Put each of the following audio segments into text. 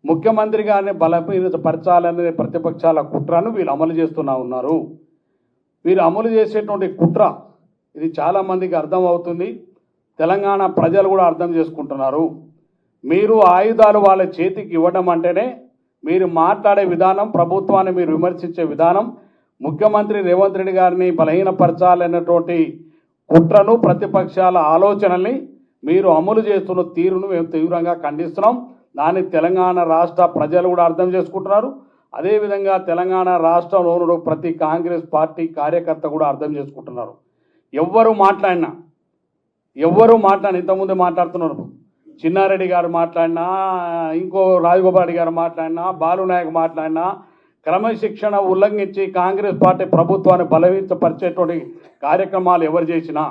ముఖ్యమంత్రి గారిని బలపరచాలనే ప్రతిపక్షాల కుట్రను వీళ్ళు అమలు చేస్తున్నా ఉన్నారు. వీరు అమలు చేసేటువంటి కుట్ర ఇది చాలామందికి అర్థం అవుతుంది. తెలంగాణ ప్రజలు కూడా అర్థం చేసుకుంటున్నారు. మీరు ఆయుధాలు వాళ్ళ చేతికి ఇవ్వడం అంటేనే మీరు మాట్లాడే విధానం, ప్రభుత్వాన్ని మీరు విమర్శించే విధానం, ముఖ్యమంత్రి రేవంత్ రెడ్డి గారిని బలహీనపరచాలనేటువంటి కుట్రను, ప్రతిపక్షాల ఆలోచనల్ని మీరు అమలు చేస్తున్న తీరును మేము తీవ్రంగా ఖండిస్తున్నాం. దాన్ని తెలంగాణ రాష్ట్ర ప్రజలు కూడా అర్థం చేసుకుంటున్నారు. అదేవిధంగా తెలంగాణ రాష్ట్రంలో ప్రతి కాంగ్రెస్ పార్టీ కార్యకర్త కూడా అర్థం చేసుకుంటున్నారు. ఎవ్వరు మాట్లాడినా ఇంతకుముందే మాట్లాడుతున్నారు, చిన్నారెడ్డి గారు మాట్లాడినా, ఇంకో రాజగోపాల్ రెడ్డి గారు మాట్లాడినా, బాలు నాయక్ మాట్లాడినా, క్రమశిక్షణ ఉల్లంఘించి కాంగ్రెస్ పార్టీ ప్రభుత్వాన్ని బలహీనపరిచేటువంటి కార్యక్రమాలు ఎవరు చేసినా,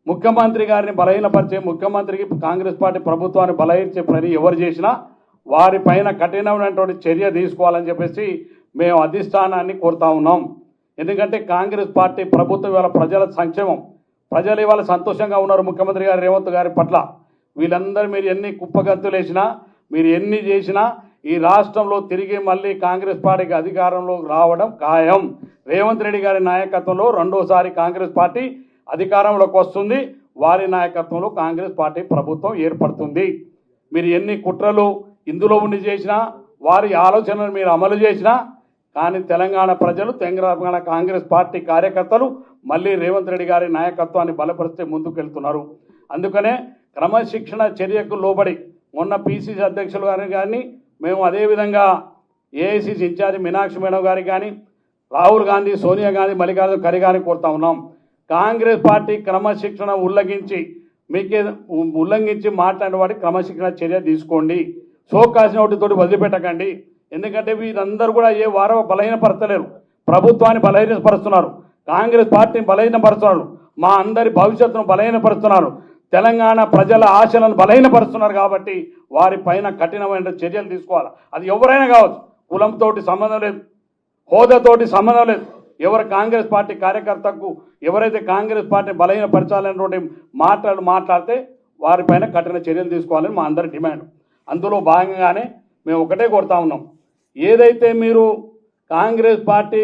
ముఖ్యమంత్రి గారిని బలహీనపరిచే, ముఖ్యమంత్రికి కాంగ్రెస్ పార్టీ ప్రభుత్వాన్ని బలహీనపరిచే పని ఎవరు చేసినా వారిపైన కఠినమైనటువంటి చర్య తీసుకోవాలని చెప్పేసి మేము అధిష్టానాన్ని కోరుతా ఉన్నాం. ఎందుకంటే కాంగ్రెస్ పార్టీ ప్రభుత్వం ఇవాళ ప్రజల సంక్షేమం, ప్రజలు ఇవాళ సంతోషంగా ఉన్నారు ముఖ్యమంత్రి గారు రేవంత్ గారి పట్ల. వీళ్ళందరూ మీరు ఎన్ని కుప్పగంతులు వేసినా, మీరు ఎన్ని చేసినా ఈ రాష్ట్రంలో తిరిగి మళ్ళీ కాంగ్రెస్ పార్టీకి అధికారంలో రావడం ఖాయం. రేవంత్ రెడ్డి గారి నాయకత్వంలో రెండోసారి కాంగ్రెస్ పార్టీ అధికారంలోకి వస్తుంది. వారి నాయకత్వంలో కాంగ్రెస్ పార్టీ ప్రభుత్వం ఏర్పడుతుంది. మీరు ఎన్ని కుట్రలు ఇందులో ఉండి చేసినా, వారి ఆలోచనలు మీరు అమలు చేసినా, కానీ తెలంగాణ ప్రజలు, తెలంగాణ కాంగ్రెస్ పార్టీ కార్యకర్తలు మళ్ళీ రేవంత్ రెడ్డి గారి నాయకత్వాన్ని బలపరిస్తే ముందుకెళ్తున్నారు. అందుకనే క్రమశిక్షణ చర్యకు లోబడి మొన్న పిసిసి అధ్యక్షులు గారిని కానీ, మేము అదేవిధంగా ఏఐసిసి ఇన్ఛార్జి మీనాక్షి మేడం గారికి కానీ, రాహుల్ గాంధీ, సోనియా గాంధీ, మల్లికార్జున ఖర్గే గారిని కోరుతా ఉన్నాం. కాంగ్రెస్ పార్టీ క్రమశిక్షణ ఉల్లంఘించి మాట్లాడిన వాటికి క్రమశిక్షణ చర్య తీసుకోండి. సోకాసిన ఒకటితోటి వదిలిపెట్టకండి. ఎందుకంటే వీరందరూ కూడా ఏ వారో బలహీనపరచలేరు, ప్రభుత్వాన్ని బలహీనపరుస్తున్నారు, కాంగ్రెస్ పార్టీని బలహీనపరుస్తున్నారు, మా అందరి భవిష్యత్తును బలహీనపరుస్తున్నారు, తెలంగాణ ప్రజల ఆశలను బలహీనపరుస్తున్నారు. కాబట్టి వారిపైన కఠినమైన చర్యలు తీసుకోవాలి. అది ఎవరైనా కావచ్చు, కులంతో సంబంధం లేదు, హోదాతోటి సంబంధం లేదు. ఎవరు కాంగ్రెస్ పార్టీ కార్యకర్తకు ఎవరైతే కాంగ్రెస్ పార్టీని బలహీనపరచాలనేటువంటి మాట్లాడితే వారిపైన కఠిన చర్యలు తీసుకోవాలని మా అందరి డిమాండ్. అందులో భాగంగానే మేము ఒకటే కోరుతా ఉన్నాం, ఏదైతే మీరు కాంగ్రెస్ పార్టీ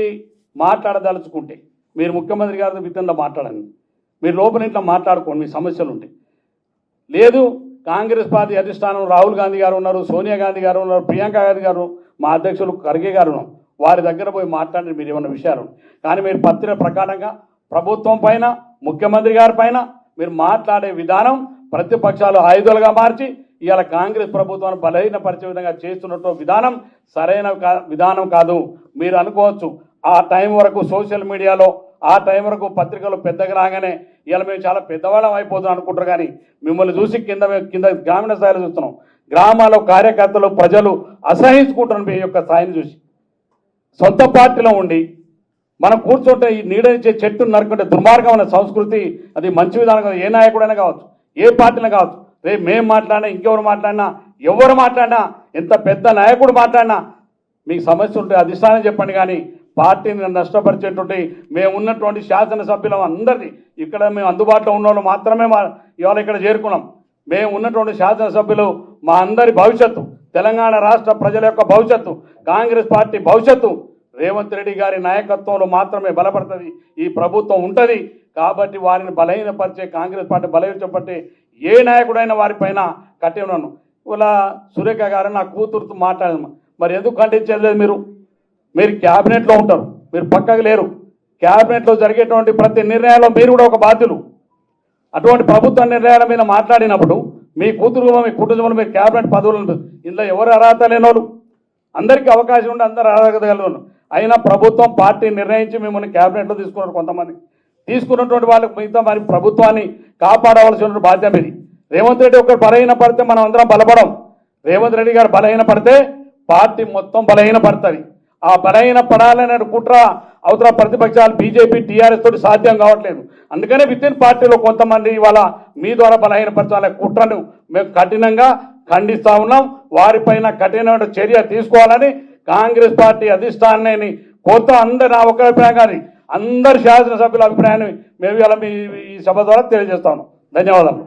మాట్లాడదలుచుకుంటే మీరు ముఖ్యమంత్రి గారితో విధంగా మాట్లాడండి, మీరు లోపల ఇంట్లో మాట్లాడుకోండి, మీ సమస్యలు ఉంటాయి. లేదు, కాంగ్రెస్ పార్టీ అధిష్టానం రాహుల్ గాంధీ గారు ఉన్నారు, సోనియా గాంధీ గారు ఉన్నారు, ప్రియాంక గాంధీ గారు, మా అధ్యక్షులు ఖర్గే గారు ఉన్నారు, వారి దగ్గర పోయి మాట్లాడండి మీరు ఏమన్నా విషయాలు. కానీ మీరు పత్రిక ప్రకారంగా ప్రభుత్వం పైన, ముఖ్యమంత్రి గారి పైన మీరు మాట్లాడే విధానం ప్రతిపక్షాలు ఆయుధాలుగా మార్చి ఇవాళ కాంగ్రెస్ ప్రభుత్వాన్ని బలహీనపరిచే విధంగా చేస్తున్నట్టు విధానం సరైన విధానం కాదు. మీరు అనుకోవచ్చు ఆ టైం వరకు సోషల్ మీడియాలో, ఆ టైం వరకు పత్రికలు పెద్దగా రాగానే ఇవాళ మేము చాలా పెద్దవాళ్ళం అయిపోతున్నాం అనుకుంటారు. కానీ మిమ్మల్ని చూసి కింద గ్రామీణ స్థాయిలో చూస్తున్నాం, గ్రామాల్లో కార్యకర్తలు, ప్రజలు అసహించుకుంటున్నారు మీ యొక్క స్థాయిని చూసి. సొంత పార్టీలో ఉండి మనం కూర్చుంటే ఈ నీడనిచ్చే చెట్టు నరుకుంటే దుర్మార్గమైన సంస్కృతి, అది మంచి విధానం కాదు. ఏ నాయకుడైనా కావచ్చు, ఏ పార్టీలో కావచ్చు, రేపు మేము మాట్లాడినా, ఇంకెవరు మాట్లాడినా, ఎవరు మాట్లాడినా, ఎంత పెద్ద నాయకుడు మాట్లాడినా మీకు సమస్య ఉంటే అధిష్టానం చెప్పండి. కానీ పార్టీని నష్టపరిచేటువంటి మేము ఉన్నటువంటి శాసనసభ్యులం అందరినీ, ఇక్కడ మేము అందుబాటులో ఉన్న వాళ్ళు మాత్రమే ఇవాళ ఇక్కడ చేరుకున్నాం. మేము ఉన్నటువంటి శాసనసభ్యులు మా అందరి భవిష్యత్తు, తెలంగాణ రాష్ట్ర ప్రజల యొక్క భవిష్యత్తు, కాంగ్రెస్ పార్టీ భవిష్యత్తు రేవంత్ రెడ్డి గారి నాయకత్వంలో మాత్రమే బలపడుతుంది, ఈ ప్రభుత్వం ఉంటుంది. కాబట్టి వారిని బలహీనపరిచే, కాంగ్రెస్ పార్టీ బలహీనపరిచే ఏ నాయకుడైనా వారిపైన కట్టి ఉన్నాను. ఇలా సురేఖ గారు నా కూతురుతో మాట్లాడము, మరి ఎందుకు ఖండించలేదు? మీరు క్యాబినెట్లో ఉంటారు, మీరు పక్కకు లేరు. క్యాబినెట్లో జరిగేటువంటి ప్రతి నిర్ణయాల్లో మీరు కూడా ఒక బాధ్యులు. అటువంటి ప్రభుత్వ నిర్ణయాల మీద మాట్లాడినప్పుడు మీ కూతురు, మీ కుటుంబంలో మీరు క్యాబినెట్ పదవులు, ఇందులో ఎవరు అర్హత లేనోళ్ళు, అందరికీ అవకాశం ఉండి అందరూ అర్హత కలిగిన అయినా ప్రభుత్వం, పార్టీ నిర్ణయించి మిమ్మల్ని క్యాబినెట్లో తీసుకున్నారు. కొంతమంది తీసుకున్నటువంటి వాళ్ళకి మిగతా మరి ప్రభుత్వాన్ని కాపాడవలసిన బాధ్యత ఇది. రేవంత్ రెడ్డి ఒకరు బలహీనపడితే మనం అందరం బలపడం. రేవంత్ రెడ్డి గారు బలహీనపడితే పార్టీ మొత్తం బలహీనపడుతుంది. ఆ బలహీన పడాలనే కుట్ర అవతల ప్రతిపక్షాలు బీజేపీ, టీఆర్ఎస్ తోటి సాధ్యం కావట్లేదు. అందుకనే వితిన్ పార్టీలో కొంతమంది ఇవాళ మీ ద్వారా బలహీనపరచాలనే కుట్రను మేము కఠినంగా ఖండిస్తా ఉన్నాం. వారిపైన కఠినమైన చర్య తీసుకోవాలని కాంగ్రెస్ పార్టీ అధిష్టానాన్ని కోరుతా. అందరి నా ఒక అభిప్రాయం కానీ అందరి శాసనసభ్యుల అభిప్రాయాన్ని మేము ఇలా ఈ సభ ద్వారా తెలియజేస్తాను. ధన్యవాదాలు.